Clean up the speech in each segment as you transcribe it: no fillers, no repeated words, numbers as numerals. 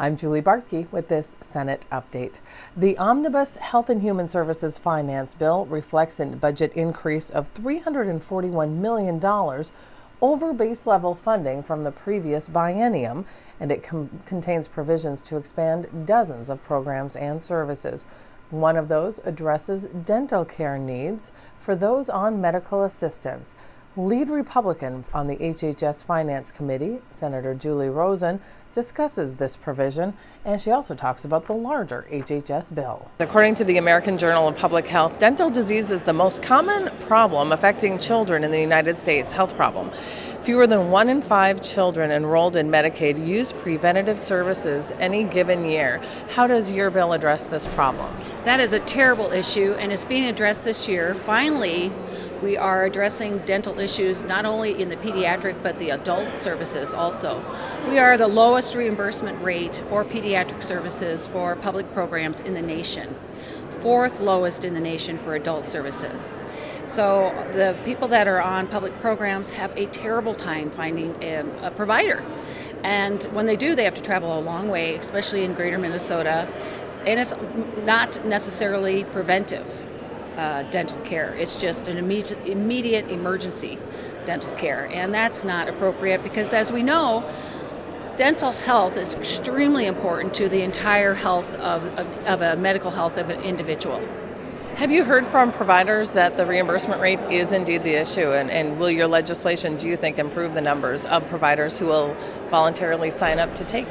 I'm Julie Bartke with this Senate update. The Omnibus Health and Human Services Finance Bill reflects a budget increase of $341 million over base level funding from the previous biennium, and it contains provisions to expand dozens of programs and services. One of those addresses dental care needs for those on medical assistance. Lead Republican on the HHS Finance Committee, Senator Julie Rosen, discusses this provision, and she also talks about the larger HHS bill. According to the American Journal of Public Health, dental disease is the most common problem affecting children in the United States. Health problem. Fewer than 1 in 5 children enrolled in Medicaid use preventative services any given year. How does your bill address this problem? That is a terrible issue, and it's being addressed this year. Finally, we are addressing dental issues not only in the pediatric but the adult services also. We are the lowest reimbursement rate for pediatric services for public programs in the nation. Fourth lowest in the nation for adult services. So the people that are on public programs have a terrible time finding a provider. And when they do, they have to travel a long way, especially in greater Minnesota. And it's not necessarily preventive dental care. It's just an immediate emergency dental care. And that's not appropriate because, as we know, dental health is extremely important to the entire health of a medical health of an individual. Have you heard from providers that the reimbursement rate is indeed the issue? And will your legislation, do you think, improve the numbers of providers who will voluntarily sign up to take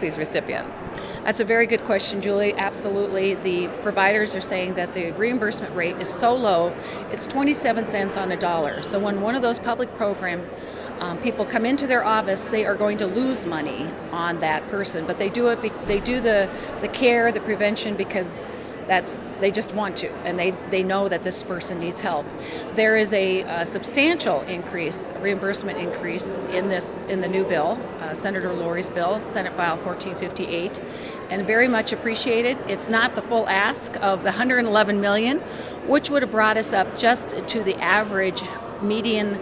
these recipients? That's a very good question, Julie. Absolutely. The providers are saying that the reimbursement rate is so low, it's 27 cents on a dollar. So when one of those public program people come into their office, they are going to lose money on that person, but they do it. They do the care, the prevention, because they just want to, and they know that this person needs help. There is a substantial increase, reimbursement increase in the new bill, Senator Lori's bill, Senate File 1458, and very much appreciated. It's not the full ask of the $111 million, which would have brought us up just to the average median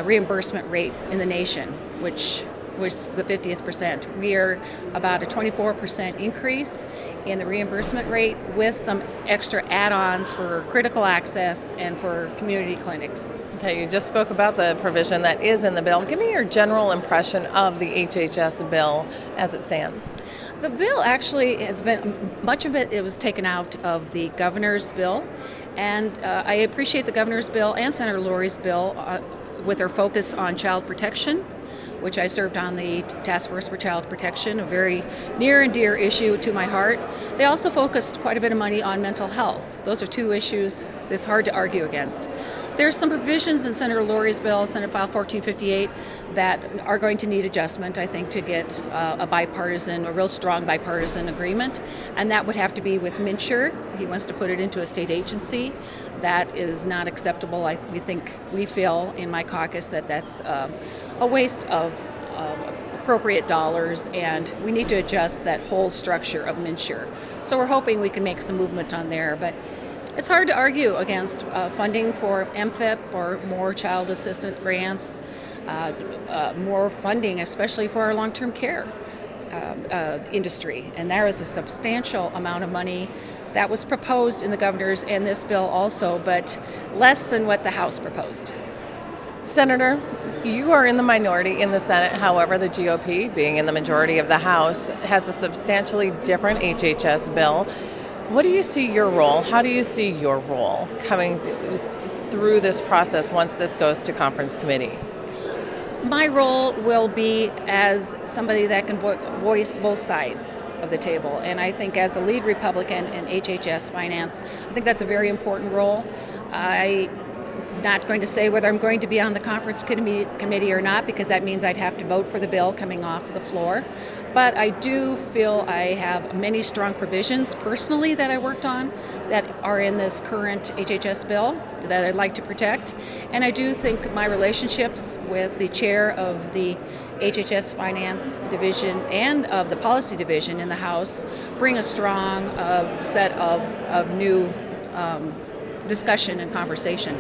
reimbursement rate in the nation, which was the 50th percent. We are about a 24% increase in the reimbursement rate with some extra add-ons for critical access and for community clinics. Okay, you just spoke about the provision that is in the bill. Give me your general impression of the HHS bill as it stands. The bill actually has been, much of it was taken out of the governor's bill, and I appreciate the governor's bill and Senator Lori's bill with their focus on child protection, which I served on the Task Force for Child Protection, a very near and dear issue to my heart. They also focused quite a bit of money on mental health. Those are two issues that's hard to argue against. There's some provisions in Senator Lori's bill, Senate File 1458, that are going to need adjustment, I think, to get a real strong bipartisan agreement, and that would have to be with MNsure. He wants to put it into a state agency. That is not acceptable. We feel in my caucus that that's a waste of appropriate dollars, and we need to adjust that whole structure of MNsure. So we're hoping we can make some movement on there, but it's hard to argue against funding for MFIP or more child assistant grants, more funding, especially for our long-term care industry. And there is a substantial amount of money that was proposed in the governor's and this bill also, but less than what the House proposed. Senator, you are in the minority in the Senate. However, the GOP, being in the majority of the House, has a substantially different HHS bill. What do you see your role? How do you see your role coming through this process once this goes to conference committee? My role will be as somebody that can voice both sides of the table. And I think as the lead Republican in HHS Finance, I think that's a very important role. I'm not going to say whether I'm going to be on the conference committee or not, because that means I'd have to vote for the bill coming off the floor. But I do feel I have many strong provisions personally that I worked on that are in this current HHS bill that I'd like to protect. And I do think my relationships with the chair of the HHS Finance Division and of the Policy Division in the House bring a strong set of new discussion and conversation.